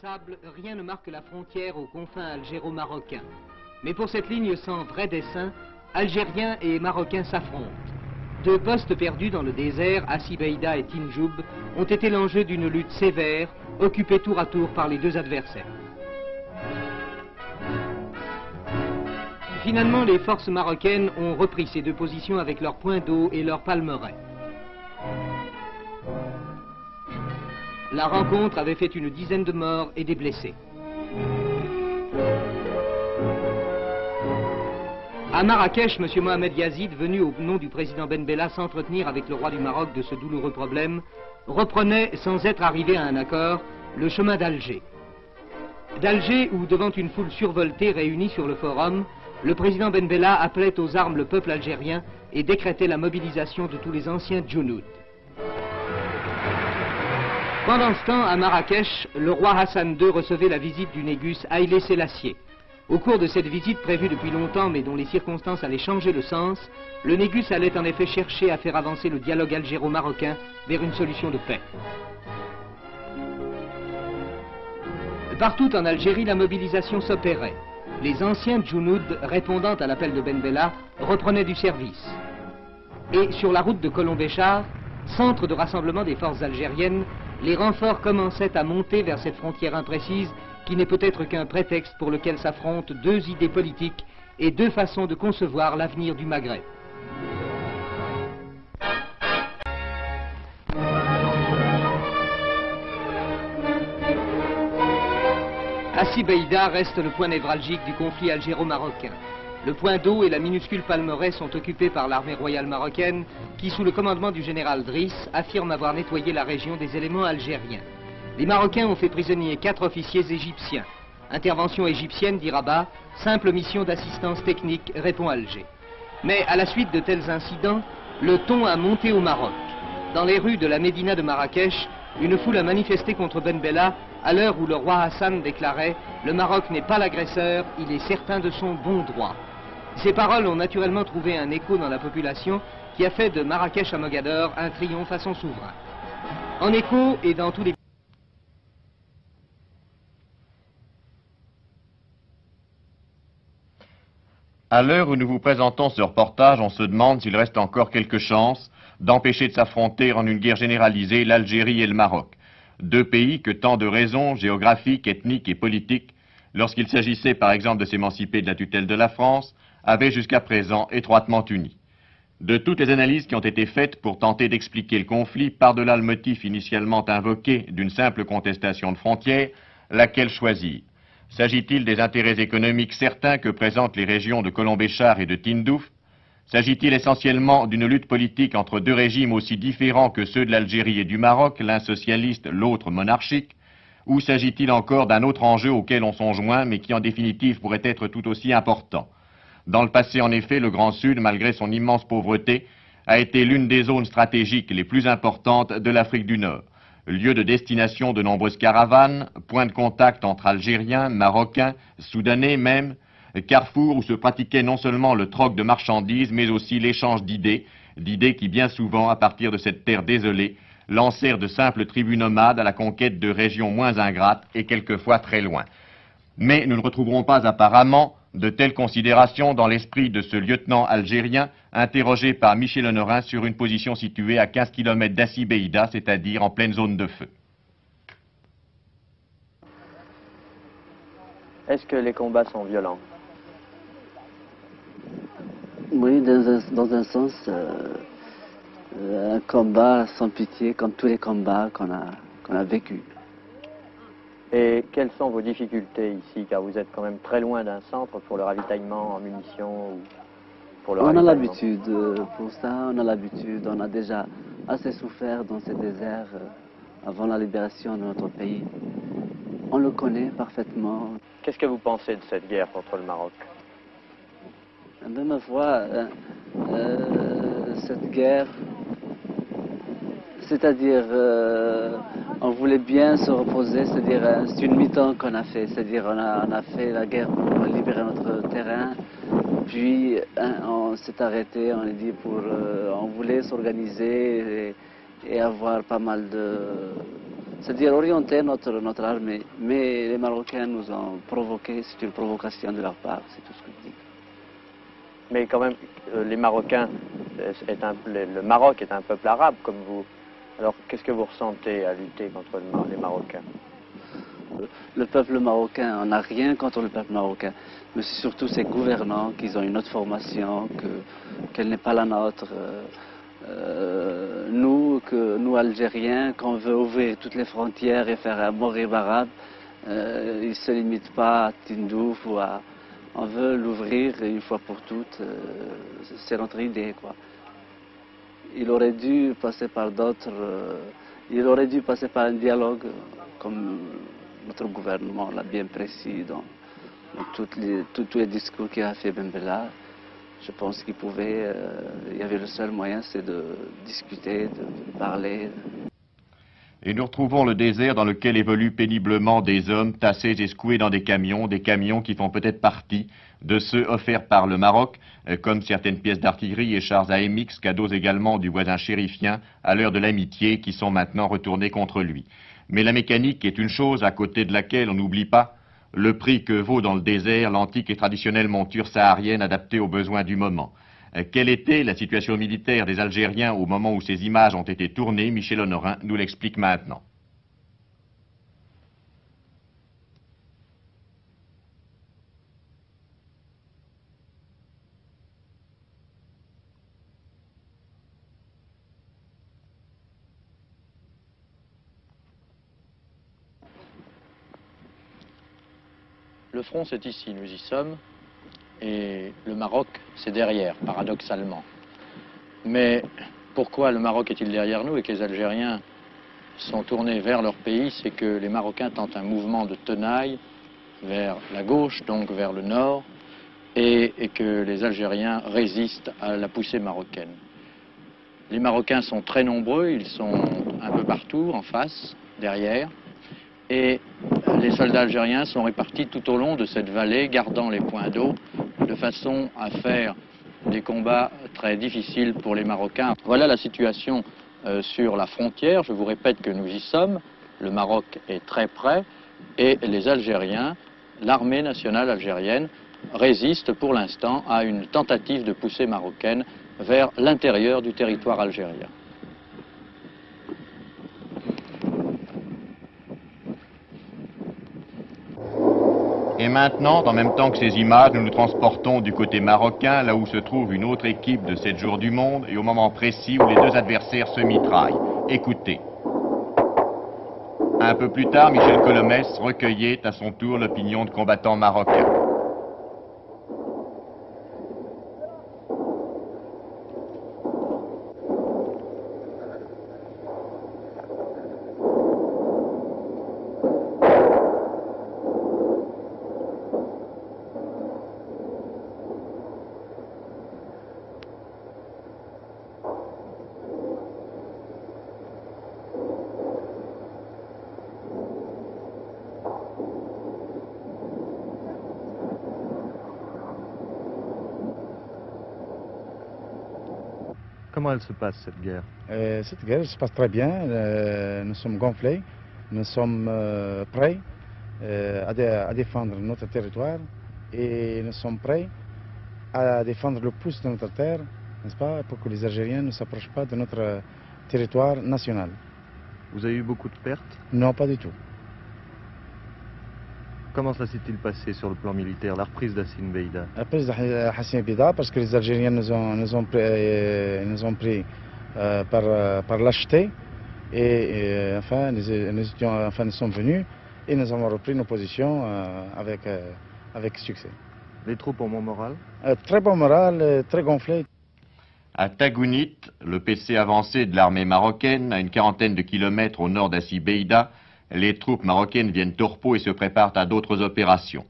sable, rien ne marque la frontière aux confins algéro-marocains. Mais pour cette ligne sans vrai dessein, Algériens et Marocains s'affrontent. Deux postes perdus dans le désert, Assibeïda et Tinjoub, ont été l'enjeu d'une lutte sévère, occupée tour à tour par les deux adversaires. Finalement, les forces marocaines ont repris ces deux positions avec leurs points d'eau et leurs palmeraies. La rencontre avait fait une dizaine de morts et des blessés. À Marrakech, M. Mohamed Yazid, venu au nom du président Ben Bella s'entretenir avec le roi du Maroc de ce douloureux problème, reprenait, sans être arrivé à un accord, le chemin d'Alger. D'Alger, où devant une foule survoltée réunie sur le forum, le président Ben Bella appelait aux armes le peuple algérien et décrétait la mobilisation de tous les anciens djounoud. Pendant ce temps, à Marrakech, le roi Hassan II recevait la visite du négus Haïlé Sélassié. Au cours de cette visite prévue depuis longtemps mais dont les circonstances allaient changer le sens, le négus allait en effet chercher à faire avancer le dialogue algéro-marocain vers une solution de paix. Partout en Algérie, la mobilisation s'opérait. Les anciens djounoud, répondant à l'appel de Ben Bella, reprenaient du service. Et sur la route de Colombéchar, centre de rassemblement des forces algériennes, les renforts commençaient à monter vers cette frontière imprécise qui n'est peut-être qu'un prétexte pour lequel s'affrontent deux idées politiques et deux façons de concevoir l'avenir du Maghreb. Assibeïda reste le point névralgique du conflit algéro-marocain. Le point d'eau et la minuscule palmeraie sont occupés par l'armée royale marocaine qui, sous le commandement du général Driss, affirme avoir nettoyé la région des éléments algériens. Les Marocains ont fait prisonnier 4 officiers égyptiens. Intervention égyptienne, dit Rabat, simple mission d'assistance technique, répond Alger. Mais à la suite de tels incidents, le ton a monté au Maroc. Dans les rues de la Médina de Marrakech, une foule a manifesté contre Ben Bella à l'heure où le roi Hassan déclarait « Le Maroc n'est pas l'agresseur, il est certain de son bon droit ». Ces paroles ont naturellement trouvé un écho dans la population qui a fait de Marrakech à Mogador un triomphe à son souverain. En écho et dans tous les... À l'heure où nous vous présentons ce reportage, on se demande s'il reste encore quelque chance d'empêcher de s'affronter en une guerre généralisée l'Algérie et le Maroc. Deux pays que tant de raisons géographiques, ethniques et politiques, lorsqu'il s'agissait par exemple de s'émanciper de la tutelle de la France, avaient jusqu'à présent étroitement unis. De toutes les analyses qui ont été faites pour tenter d'expliquer le conflit, par-delà le motif initialement invoqué d'une simple contestation de frontières, laquelle choisir? S'agit-il des intérêts économiques certains que présentent les régions de Colombéchar et de Tindouf? S'agit-il essentiellement d'une lutte politique entre deux régimes aussi différents que ceux de l'Algérie et du Maroc, l'un socialiste, l'autre monarchique? Ou s'agit-il encore d'un autre enjeu auquel on songe moins, mais qui en définitive pourrait être tout aussi important? Dans le passé, en effet, le Grand Sud, malgré son immense pauvreté, a été l'une des zones stratégiques les plus importantes de l'Afrique du Nord. Lieu de destination de nombreuses caravanes, point de contact entre Algériens, Marocains, Soudanais même, carrefour où se pratiquait non seulement le troc de marchandises, mais aussi l'échange d'idées qui bien souvent, à partir de cette terre désolée, lancèrent de simples tribus nomades à la conquête de régions moins ingrates et quelquefois très loin. Mais nous ne retrouverons pas apparemment de telles considérations dans l'esprit de ce lieutenant algérien interrogé par Michel Honorin sur une position située à 15 km d'Assibeïda, c'est-à-dire en pleine zone de feu. Est-ce que les combats sont violents? Oui, dans un sens, un combat sans pitié, comme tous les combats qu'on a vécus. Et quelles sont vos difficultés ici, car vous êtes quand même très loin d'un centre pour le ravitaillement en munitions ou pour le ravitaillement? On a l'habitude pour ça, on a l'habitude, on a déjà assez souffert dans ces déserts avant la libération de notre pays. On le connaît parfaitement. Qu'est-ce que vous pensez de cette guerre contre le Maroc? De ma foi, cette guerre, c'est-à-dire, on voulait bien se reposer, c'est-à-dire, c'est une mi-temps qu'on a fait, c'est-à-dire, on a fait la guerre pour libérer notre terrain, puis on s'est arrêté, on a dit on voulait s'organiser et avoir pas mal de c'est-à-dire orienter notre armée. Mais les Marocains nous ont provoqué, c'est une provocation de leur part, c'est tout ce que je dis. Mais quand même, les Marocains, le Maroc est un peuple arabe comme vous. Alors qu'est-ce que vous ressentez à lutter contre les Marocains? Le peuple marocain, on n'a rien contre le peuple marocain, mais c'est surtout ces gouvernants qui ont une autre formation, qu'elle n'est pas la nôtre. Nous, Algériens, qu'on veut ouvrir toutes les frontières et faire un Maghreb arabe, ils ne se limitent pas à Tindouf ou à... On veut l'ouvrir une fois pour toutes, c'est notre idée, quoi. Il aurait dû passer par d'autres... il aurait dû passer par un dialogue, comme notre gouvernement l'a bien précis dans tous les discours qu'il a fait Ben Bella. Je pense qu'il pouvait, il y avait le seul moyen, c'est de discuter, de parler. Et nous retrouvons le désert dans lequel évoluent péniblement des hommes tassés et secoués dans des camions qui font peut-être partie de ceux offerts par le Maroc, comme certaines pièces d'artillerie et chars AMX, cadeaux également du voisin chérifien à l'heure de l'amitié, qui sont maintenant retournés contre lui. Mais la mécanique est une chose à côté de laquelle on n'oublie pas le prix que vaut dans le désert l'antique et traditionnelle monture saharienne adaptée aux besoins du moment. Quelle était la situation militaire des Algériens au moment où ces images ont été tournées? Michel Honorin nous l'explique maintenant. Le front, c'est ici, nous y sommes, et le Maroc, c'est derrière, paradoxalement. Mais pourquoi le Maroc est-il derrière nous et que les Algériens sont tournés vers leur pays? C'est que les Marocains tentent un mouvement de tenaille vers la gauche, donc vers le nord, et que les Algériens résistent à la poussée marocaine. Les Marocains sont très nombreux, ils sont un peu partout, en face, derrière, et les soldats algériens sont répartis tout au long de cette vallée, gardant les points d'eau, de façon à faire des combats très difficiles pour les Marocains. Voilà la situation sur la frontière. Je vous répète que nous y sommes. Le Maroc est très près et les Algériens, l'armée nationale algérienne, résiste pour l'instant à une tentative de poussée marocaine vers l'intérieur du territoire algérien. Et maintenant, en même temps que ces images, nous nous transportons du côté marocain, là où se trouve une autre équipe de 7 jours du monde, et au moment précis où les deux adversaires se mitraillent. Écoutez. Un peu plus tard, Michel Colomès recueillait à son tour l'opinion de combattants marocains. Comment elle se passe, cette guerre? Cette guerre se passe très bien. Nous sommes gonflés, nous sommes prêts à défendre notre territoire et nous sommes prêts à défendre le pouce de notre terre, n'est-ce pas, pour que les Algériens ne s'approchent pas de notre territoire national. Vous avez eu beaucoup de pertes? Non, pas du tout. Comment ça s'est-il passé sur le plan militaire, la reprise d'Hassin Beida? La reprise d'Hassin Beida, parce que les Algériens nous ont pris par lâcheté, et enfin, nous sommes venus et nous avons repris nos positions avec succès. Les troupes ont bon moral? Très bon moral, très gonflé. À Tagounit, le PC avancé de l'armée marocaine, à une quarantaine de kilomètres au nord d'Hassin Beida, les troupes marocaines viennent au repos et se préparent à d'autres opérations.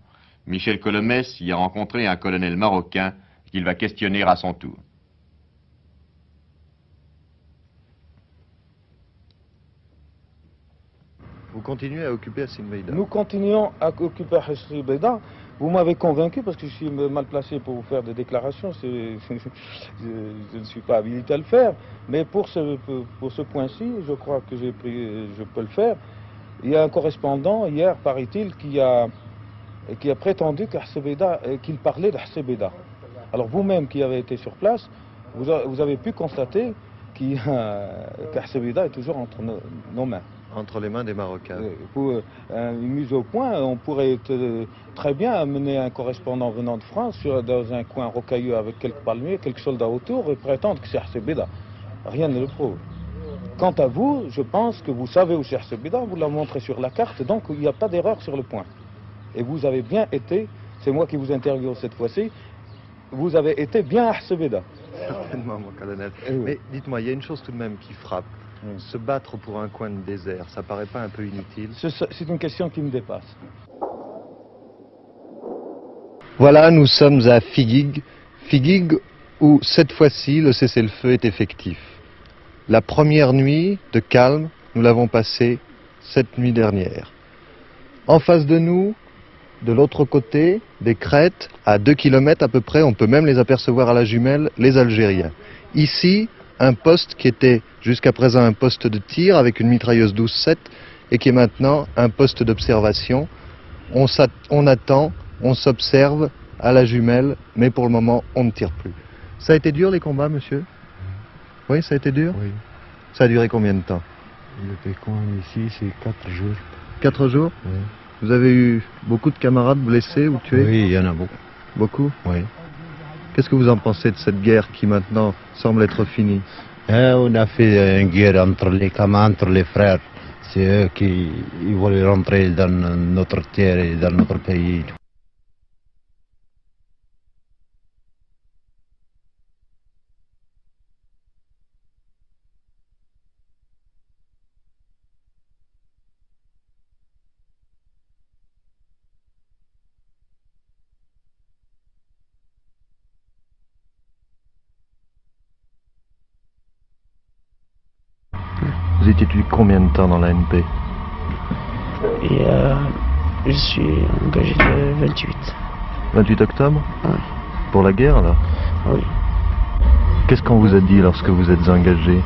Michel Colomès y a rencontré un colonel marocain qu'il va questionner à son tour. Vous continuez à occuper Hassin Beida? Nous continuons à occuper Hassin Beida. Vous m'avez convaincu parce que je suis mal placé pour vous faire des déclarations. Je ne suis pas habilité à le faire. Mais pour ce point-ci, je crois que je peux le faire. Il y a un correspondant hier, paraît-il, qui a prétendu qu'il parlait de Hsebeda. Alors vous-même qui avez été sur place, vous avez pu constater qu'Hsebeda est toujours entre nos mains. Entre les mains des Marocains. Pour une mise au point, on pourrait très bien amener un correspondant venant de France dans un coin rocailleux avec quelques palmiers, quelques soldats autour et prétendre que c'est Hsebeda. Rien ne le prouve. Quant à vous, je pense que vous savez où c'est Hsebeda, vous l'avez montré sur la carte, donc il n'y a pas d'erreur sur le point. Et vous avez bien été, c'est moi qui vous interviewe cette fois-ci, vous avez été bien à Hsebeda. Certainement, mon colonel. Oui. Mais dites-moi, il y a une chose tout de même qui frappe. Se battre pour un coin de désert, ça paraît pas un peu inutile? C'est une question qui me dépasse. Voilà, nous sommes à Figuig. Figuig où, cette fois-ci, le cessez-le-feu est effectif. La première nuit de calme, nous l'avons passée cette nuit dernière. En face de nous, de l'autre côté, des crêtes, à 2 km à peu près, on peut même les apercevoir à la jumelle, les Algériens. Ici, un poste qui était jusqu'à présent un poste de tir avec une mitrailleuse 12-7 et qui est maintenant un poste d'observation. On attend, on s'observe à la jumelle, mais pour le moment, on ne tire plus. Ça a été dur les combats, monsieur? Oui, ça a été dur? Oui. Ça a duré combien de temps? Le pécan ici, c'est 4 jours. 4 jours? Oui. Vous avez eu beaucoup de camarades blessés ou tués? Oui, il y en a beaucoup. Beaucoup? Oui. Qu'est-ce que vous en pensez de cette guerre qui maintenant semble être finie? On a fait une guerre entre les camarades, entre les frères. C'est eux qui veulent rentrer dans notre terre et dans notre pays. Vous étiez depuis combien de temps dans l'ANP? Et je suis engagé le 28. 28 octobre? Oui. Pour la guerre alors? Oui. Qu'est-ce qu'on vous a dit lorsque vous êtes engagé?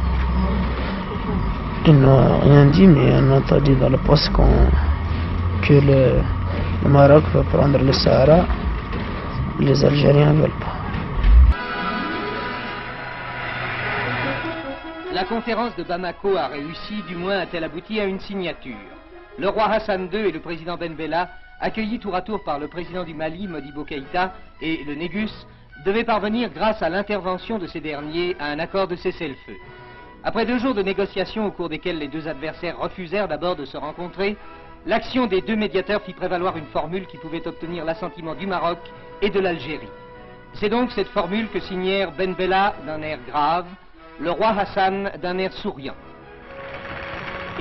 Ils n'ont rien dit, mais on a entendu dans le poste que le Maroc veut prendre le Sahara. Les Algériens ne veulent pas. La conférence de Bamako a réussi, du moins a-t-elle abouti à une signature. Le roi Hassan II et le président Ben Bella, accueillis tour à tour par le président du Mali, Modibo Keïta, et le Négus, devaient parvenir, grâce à l'intervention de ces derniers, à un accord de cessez-le-feu. Après 2 jours de négociations au cours desquels les 2 adversaires refusèrent d'abord de se rencontrer, l'action des 2 médiateurs fit prévaloir une formule qui pouvait obtenir l'assentiment du Maroc et de l'Algérie. C'est donc cette formule que signèrent Ben Bella d'un air grave, le roi Hassan d'un air souriant.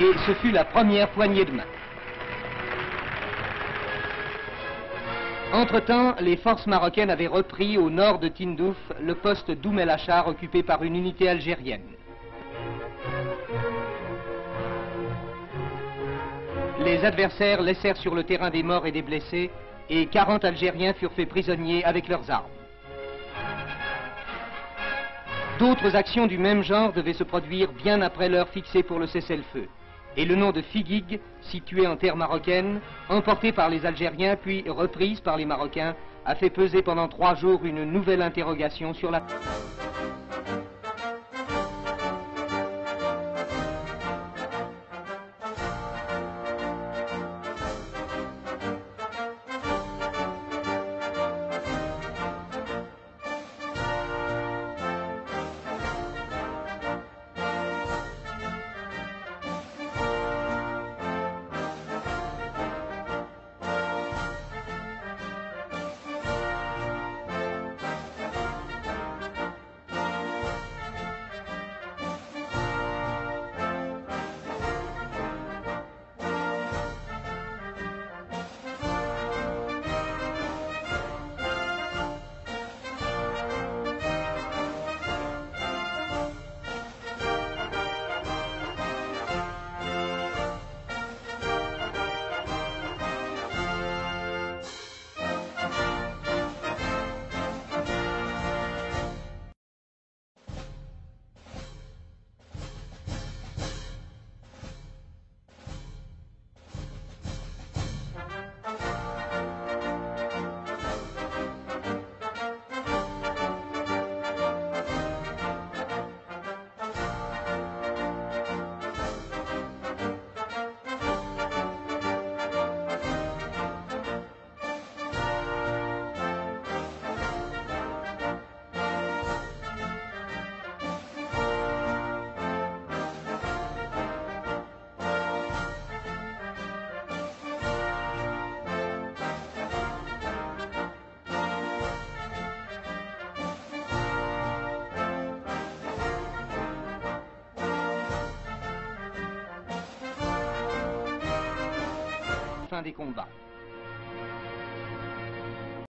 Et ce fut la première poignée de main. Entre-temps, les forces marocaines avaient repris au nord de Tindouf le poste d'Oum El Achar occupé par une unité algérienne. Les adversaires laissèrent sur le terrain des morts et des blessés et 40 Algériens furent faits prisonniers avec leurs armes. D'autres actions du même genre devaient se produire bien après l'heure fixée pour le cessez-le-feu. Et le nom de Figuig, situé en terre marocaine, emporté par les Algériens puis reprise par les Marocains, a fait peser pendant 3 jours une nouvelle interrogation sur la... fin des combats.